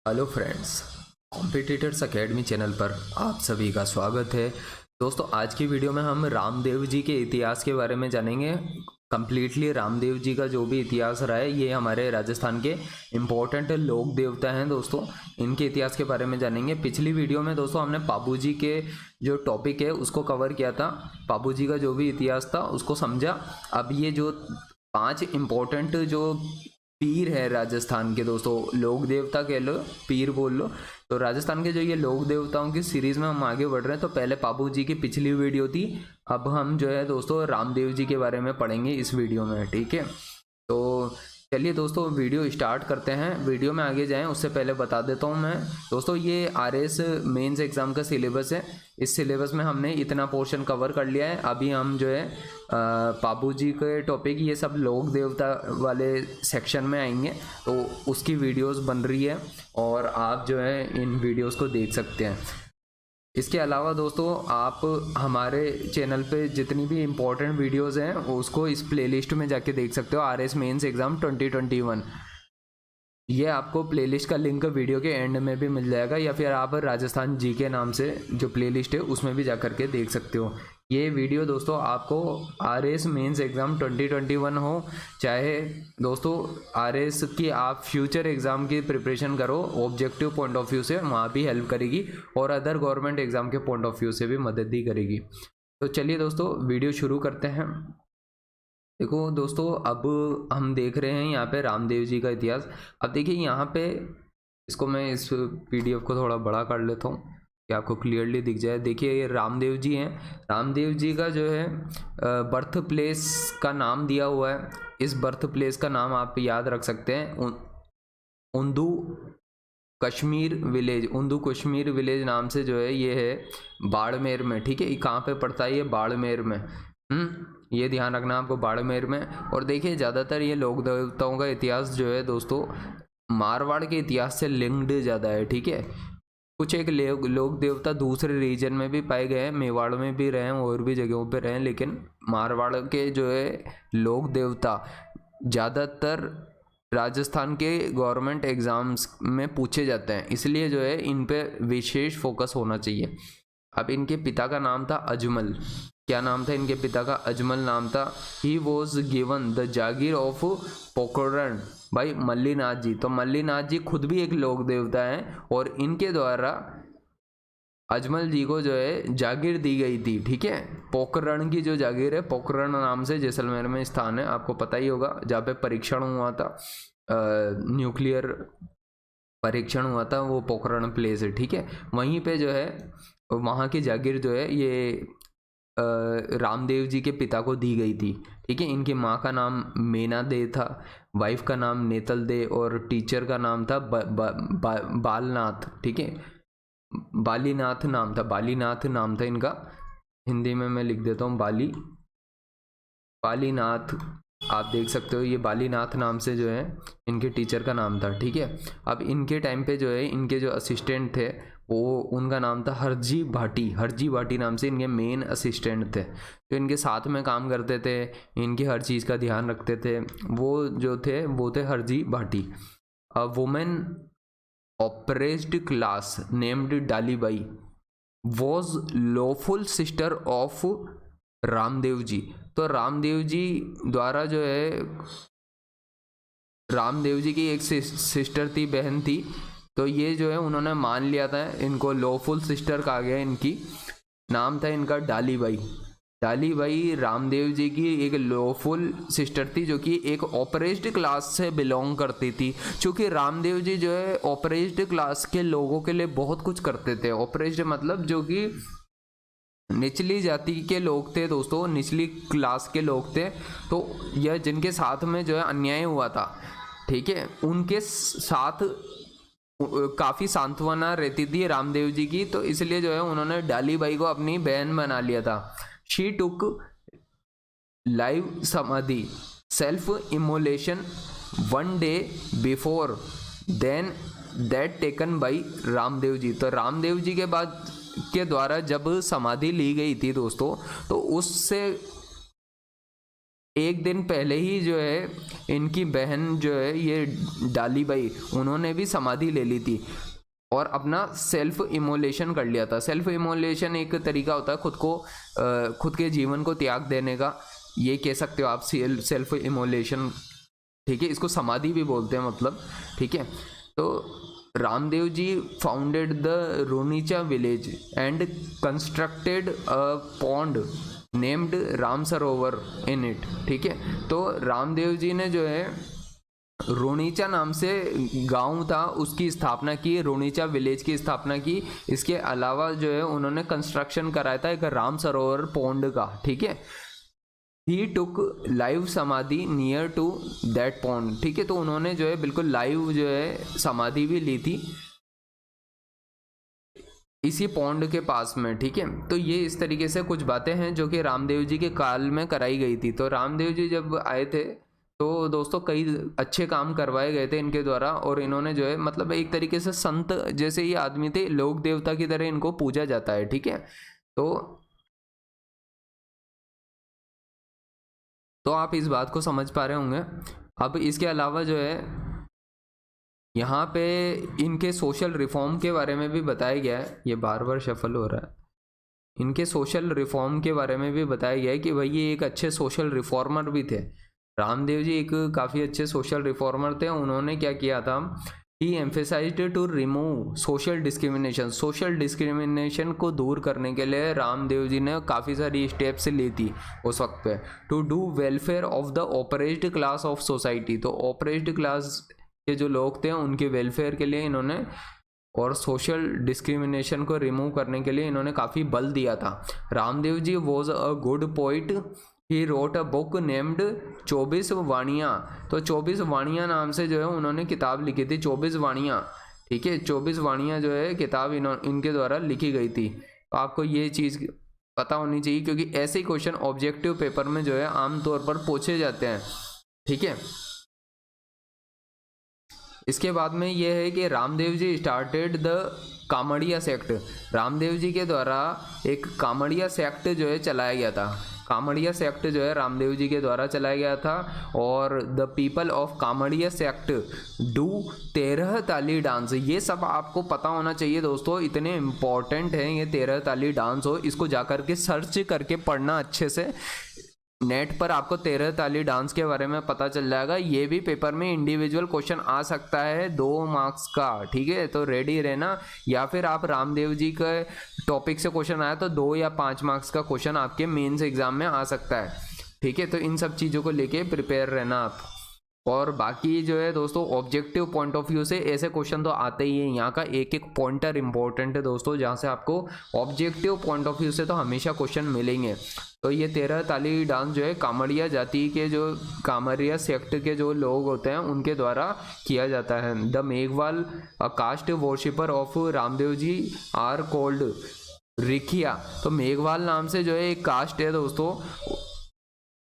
Hello friends, competitors academy channel पर आप सभी का स्वागत है। दोस्तों, आज की वीडियो में हम रामदेव जी के इतिहास के बारे में जानेंगे। कम्प्लीटली रामदेव जी का जो भी इतिहास रहा है, ये हमारे राजस्थान के इम्पोर्टेंट लोक देवता हैं। दोस्तों, इनके इतिहास के बारे में जानेंगे। पिछली वीडियो में दोस्तों हमने पापू जी के जो टॉपिक है उसको कवर किया था। पापू जी का जो भी इतिहास था उसको समझा। अब ये जो 5 इम्पोर्टेंट जो पीर है राजस्थान के, दोस्तों लोक देवता कह लो, पीर बोल लो, तो राजस्थान के जो ये लोक देवताओं की सीरीज में हम आगे बढ़ रहे हैं। तो पहले पापू जी की पिछली वीडियो थी, अब हम जो है दोस्तों रामदेव जी के बारे में पढ़ेंगे इस वीडियो में। ठीक है, तो चलिए दोस्तों वीडियो स्टार्ट करते हैं। वीडियो में आगे जाएं उससे पहले बता देता हूं मैं, दोस्तों ये आरएस मेंस एग्जाम का सिलेबस है। इस सिलेबस में हमने इतना पोर्शन कवर कर लिया है। अभी हम जो है पापू जी के टॉपिक ये सब लोक देवता वाले सेक्शन में आएंगे, तो उसकी वीडियोस बन रही है और आप जो है इन वीडियोस को देख सकते हैं। इसके अलावा दोस्तों आप हमारे चैनल पे जितनी भी इम्पोर्टेंट वीडियोस हैं उसको इस प्लेलिस्ट में जाके देख सकते हो। आरएस मेंस एग्जाम 2021, ये आपको प्लेलिस्ट का लिंक वीडियो के एंड में भी मिल जाएगा, या फिर आप राजस्थान जी के नाम से जो प्लेलिस्ट है उसमें भी जा करके देख सकते हो। ये वीडियो दोस्तों आपको आरएस मेंस एग्ज़ाम 2021 हो, चाहे दोस्तों आरएस की आप फ्यूचर एग्ज़ाम की प्रिपरेशन करो, ऑब्जेक्टिव पॉइंट ऑफ व्यू से वहाँ भी हेल्प करेगी और अदर गवर्नमेंट एग्ज़ाम के पॉइंट ऑफ व्यू से भी मदद ही करेगी। तो चलिए दोस्तों वीडियो शुरू करते हैं। देखो दोस्तों, अब हम देख रहे हैं यहाँ पे रामदेव जी का इतिहास। अब देखिए यहाँ पे, इसको मैं इस पीडीएफ को थोड़ा बड़ा कर लेता हूँ कि आपको क्लियरली दिख जाए। देखिए ये रामदेव जी हैं। रामदेव जी का जो है बर्थ प्लेस का नाम दिया हुआ है। इस बर्थ प्लेस का नाम आप याद रख सकते हैं, उंदू कश्मीर विलेज। उंदू कश्मीर विलेज नाम से जो है ये है बाड़मेर में। ठीक है, ये कहाँ पे पड़ता है? ये बाड़मेर में। ये ध्यान रखना आपको, बाड़मेर में। और देखिए ज़्यादातर ये लोक देवताओं का इतिहास जो है दोस्तों मारवाड़ के इतिहास से लिंक्ड ज़्यादा है। ठीक है, कुछ एक लोक देवता दूसरे रीजन में भी पाए गए हैं, मेवाड़ में भी रहे हैं और भी जगहों पे रहे हैं, लेकिन मारवाड़ के जो है लोक देवता ज़्यादातर राजस्थान के गवर्नमेंट एग्जाम्स में पूछे जाते हैं, इसलिए जो है इन पे विशेष फोकस होना चाहिए। अब इनके पिता का नाम था अजमल। क्या नाम था इनके पिता का? अजमल नाम था। He was given the Jagir of Pokhran भाई मल्लीनाथ जी। तो मल्लीनाथ जी खुद भी एक लोक देवता हैं और इनके द्वारा अजमल जी को जो है जागीर दी गई थी। ठीक है, पोखरण की जो जागीर है, पोखरण नाम से जैसलमेर में स्थान है, आपको पता ही होगा, जहाँ पे परीक्षण हुआ था, न्यूक्लियर परीक्षण हुआ था, वो पोखरण प्लेस है। ठीक है, वहीं पे जो है वहाँ की जागीर जो है ये रामदेव जी के पिता को दी गई थी। ठीक है, इनकी माँ का नाम मेना दे था, वाइफ का नाम नेतल दे और टीचर का नाम था बालनाथ। ठीक है, बालीनाथ नाम था, बालीनाथ नाम था इनका। हिंदी में मैं लिख देता हूँ बालीनाथ, आप देख सकते हो ये बालीनाथ नाम से जो है इनके टीचर का नाम था। ठीक है, अब इनके टाइम पे जो है इनके जो असिस्टेंट थे वो, उनका नाम था हरजी भाटी। हरजी भाटी नाम से इनके मेन असिस्टेंट थे, जो इनके साथ में काम करते थे, इनकी हर चीज़ का ध्यान रखते थे, वो जो थे वो थे Harji Bhati. A women oppressed class named Dalibai was lawful sister of Ramdev ji. तो रामदेव जी द्वारा जो है, रामदेव जी की एक सिस्टर थी, बहन थी, तो ये जो है उन्होंने मान लिया था, इनको लॉफुल सिस्टर कहा गया। इनकी नाम था इनका डालीबाई। डालीबाई रामदेव जी की एक लॉफुल सिस्टर थी, जो कि एक ऑपरेस्ड क्लास से बिलोंग करती थी। क्योंकि रामदेव जी जो है ऑपरेस्ड क्लास के लोगों के लिए बहुत कुछ करते थे। ऑपरेस्ड मतलब जो कि निचली जाति के लोग थे दोस्तों, निचली क्लास के लोग थे, तो यह जिनके साथ में जो है अन्याय हुआ था, ठीक है, उनके साथ काफ़ी सांत्वना रहती थी रामदेव जी की। तो इसलिए जो है उन्होंने डालीबाई को अपनी बहन बना लिया था। She took live samadhi self immolation one day before then that taken by Ramdev ji. तो रामदेव जी के बाद के द्वारा जब समाधि ली गई थी दोस्तों, तो उससे एक दिन पहले ही जो है इनकी बहन जो है ये डालीबाई, उन्होंने भी समाधि ले ली थी और अपना सेल्फ इमोलेशन कर लिया था। सेल्फ इमोलेशन एक तरीका होता है खुद के जीवन को त्याग देने का, ये कह सकते हो आप सेल्फ इमोलेशन, ठीक है। इसको समाधि भी बोलते हैं मतलब, ठीक है। तो Ramdev ji founded the Runicha village and constructed a pond named Ram Sarovar in it, ठीक है। तो रामदेव जी ने जो है रोनीचा नाम से गांव था उसकी स्थापना की, रोनीचा विलेज की स्थापना की। इसके अलावा जो है उन्होंने कंस्ट्रक्शन कराया था एक राम सरोवर पॉन्ड का, ठीक है। ही टुक लाइव समाधि नियर टू दैट पॉन्ड, ठीक है। तो उन्होंने जो है बिल्कुल लाइव जो है समाधि भी ली थी इसी पॉन्ड के पास में, ठीक है। तो ये इस तरीके से कुछ बातें हैं जो कि रामदेव जी के काल में कराई गई थी। तो रामदेव जी जब आए थे तो दोस्तों कई अच्छे काम करवाए गए थे इनके द्वारा, और इन्होंने जो है मतलब एक तरीके से संत जैसे ये आदमी थे, लोक देवता की तरह इनको पूजा जाता है, ठीक है। तो आप इस बात को समझ पा रहे होंगे। अब इसके अलावा जो है यहाँ पे इनके सोशल रिफॉर्म के बारे में भी बताया गया है, ये बार बार शफल हो रहा है। इनके सोशल रिफॉर्म के बारे में भी बताया गया है कि भाई ये एक अच्छे सोशल रिफॉर्मर भी थे। रामदेव जी एक काफ़ी अच्छे सोशल रिफॉर्मर थे। उन्होंने क्या किया था, he emphasised to remove social discrimination. Social discrimination को दूर करने के लिए रामदेव जी ने काफ़ी सारी स्टेप्स ली थी उस वक्त पे, to do welfare of the oppressed class of society. तो ऑपरेस्ड क्लास के जो लोग थे उनके वेलफेयर के लिए इन्होंने और सोशल डिस्क्रिमिनेशन को रिमूव करने के लिए इन्होंने काफ़ी बल दिया था। Ramdev ji was a good poet, he wrote a book named 24 Vaniyan. तो 24 वाणियाँ नाम से जो है उन्होंने किताब लिखी थी, 24 वाणियाँ, ठीक है। 24 वाणियाँ जो है किताब इनके द्वारा लिखी गई थी। तो आपको ये चीज़ पता होनी चाहिए क्योंकि ऐसे ही क्वेश्चन ऑब्जेक्टिव पेपर में जो है आमतौर पर पूछे जाते हैं, ठीक है। इसके बाद में ये है कि Ramdev ji started the Kamadiya sect. Ramdev ji के द्वारा एक कामड़िया सेक्ट जो है चलाया गया था। कामड़िया सेक्ट जो है रामदेव जी के द्वारा चलाया गया था। और the people of Kamadia sect do 13 ताली डांस। ये सब आपको पता होना चाहिए दोस्तों, इतने इम्पॉर्टेंट हैं ये 13 ताली डांस हो। इसको जाकर के सर्च करके पढ़ना अच्छे से, नेट पर आपको 13 ताली डांस के बारे में पता चल जाएगा। ये भी पेपर में इंडिविजुअल क्वेश्चन आ सकता है 2 मार्क्स का, ठीक है। तो रेडी रहना, या फिर आप रामदेव जी के टॉपिक से क्वेश्चन आया तो 2 या 5 मार्क्स का क्वेश्चन आपके मेंस एग्जाम में आ सकता है, ठीक है। तो इन सब चीज़ों को लेके प्रिपेयर रहना आप। और बाकी जो है दोस्तों ऑब्जेक्टिव पॉइंट ऑफ व्यू से ऐसे क्वेश्चन तो आते ही हैं। यहाँ का एक एक पॉइंटर इंपॉर्टेंट है दोस्तों, जहाँ से आपको ऑब्जेक्टिव पॉइंट ऑफ व्यू से तो हमेशा क्वेश्चन मिलेंगे। तो ये 13 ताली डांस जो है कामड़िया जाति के, जो कामड़िया सेक्ट के जो लोग होते हैं उनके द्वारा किया जाता है। The Meghwal a caste worshipper of Ramdev ji are called Rikhiya. तो मेघवाल नाम से जो है एक कास्ट है दोस्तों,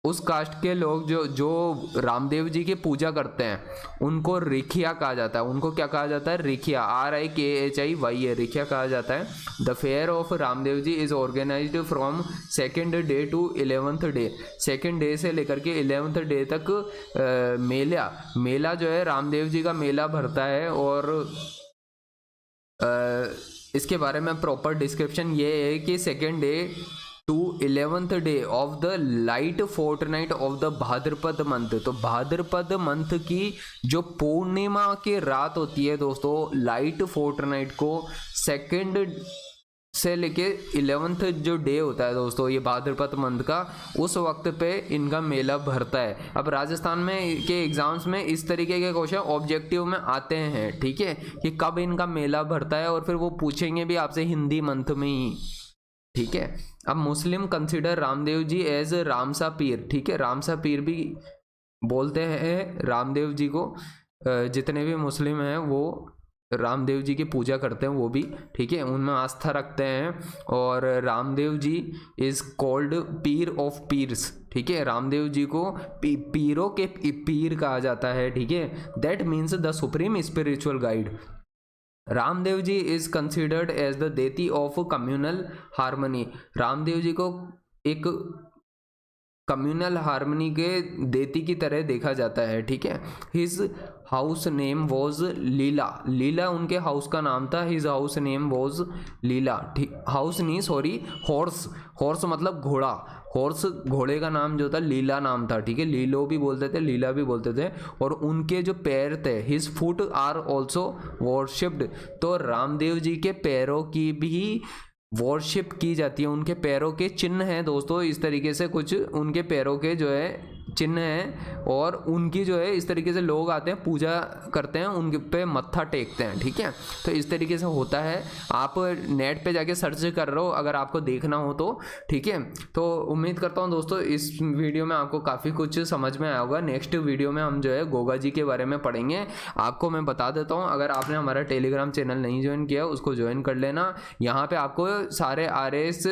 उस कास्ट के लोग जो रामदेव जी की पूजा करते हैं उनको रिखिया कहा जाता है। उनको क्या कहा जाता है, रिखिया, RIKHIY, रिखिया कहा जाता है। The fair of Ramdev ji is organised from 2nd day to 11th day. 2nd day से लेकर के 11th डे तक मेला जो है रामदेव जी का मेला भरता है। और इसके बारे में प्रॉपर डिस्क्रिप्शन ये है कि 2nd day to 11th day of the light fortnight of the Bhadrapada month. तो भाद्रपद मंथ की जो पूर्णिमा की रात होती है दोस्तों, लाइट फोर्टनाइट को 2nd से लेके 11th जो डे होता है दोस्तों ये भाद्रपद मंथ का, उस वक्त पे इनका मेला भरता है। अब राजस्थान में के एग्जाम्स में इस तरीके के क्वेश्चन ऑब्जेक्टिव में आते हैं, ठीक है, कि कब इनका मेला भरता है, और फिर वो पूछेंगे भी आपसे हिंदी मंथ में ही, ठीक है। अब मुस्लिम कंसिडर रामदेव जी एज रामसा पीर, ठीक है। रामसा पीर भी बोलते हैं रामदेव जी को। जितने भी मुस्लिम हैं वो रामदेव जी की पूजा करते हैं वो भी, ठीक है, उनमें आस्था रखते हैं। और Ramdev ji is called Pir of pirs, ठीक है। रामदेव जी को पीरों के पीर कहा जाता है, ठीक है। That means the supreme spiritual guide. Ramdev ji is considered as the deity of communal harmony. Ramdev ji को एक कम्युनल हार्मनी के देती की तरह देखा जाता है, ठीक है। हिज हाउस नेम वॉज लीला, लीला उनके हाउस का नाम था, हिज हाउस नेम वॉज लीला, ठीक। हाउस नहीं, सॉरी, हॉर्स, हॉर्स मतलब घोड़ा, हॉर्स घोड़े का नाम जो था लीला नाम था, ठीक है। लीलो भी बोलते थे, लीला भी बोलते थे। और उनके जो पैर थे, his foot are also worshipped, तो रामदेव जी के पैरों की भी वॉरशिप की जाती है, उनके पैरों के चिन्ह हैं दोस्तों, इस तरीके से कुछ उनके पैरों के जो है चिन्ह हैं, और उनकी जो है इस तरीके से लोग आते हैं, पूजा करते हैं, उनके पे मत्था टेकते हैं, ठीक है। तो इस तरीके से होता है, आप नेट पे जाके सर्च कर रहे हो अगर आपको देखना हो तो, ठीक है। तो उम्मीद करता हूँ दोस्तों इस वीडियो में आपको काफ़ी कुछ समझ में आया होगा। नेक्स्ट वीडियो में हम जो है गोगा जी के बारे में पढ़ेंगे। आपको मैं बता देता हूँ, अगर आपने हमारा टेलीग्राम चैनल नहीं ज्वाइन किया उसको ज्वाइन कर लेना। यहाँ पे आपको सारे RS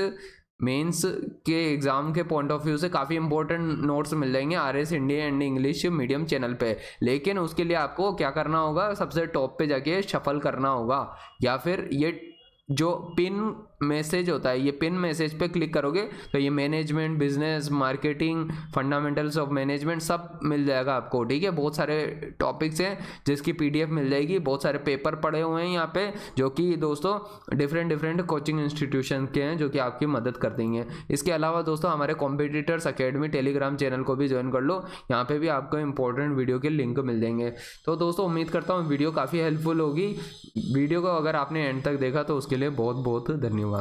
मेंस के एग्जाम के पॉइंट ऑफ व्यू से काफ़ी इंपॉर्टेंट नोट्स मिल जाएंगे RS India and English medium channel पे। लेकिन उसके लिए आपको क्या करना होगा, सबसे टॉप पे जाके शफल करना होगा, या फिर ये जो पिन मैसेज होता है, ये पिन मैसेज पे क्लिक करोगे तो ये management, business, marketing, fundamentals of management सब मिल जाएगा आपको, ठीक है। बहुत सारे टॉपिक्स हैं जिसकी PDF मिल जाएगी, बहुत सारे पेपर पड़े हुए हैं यहाँ पे, जो कि दोस्तों डिफरेंट कोचिंग इंस्टीट्यूशन के हैं, जो कि आपकी मदद कर देंगे। इसके अलावा दोस्तों हमारे कॉम्पिटिटर्स अकेडमी टेलीग्राम चैनल को भी ज्वाइन कर लो, यहाँ पे भी आपको इंपॉर्टेंट वीडियो के लिंक मिल जाएंगे। तो दोस्तों उम्मीद करता हूँ वीडियो काफ़ी हेल्पफुल होगी। वीडियो को अगर आपने एंड तक देखा तो उसके लिए बहुत बहुत धन्यवाद।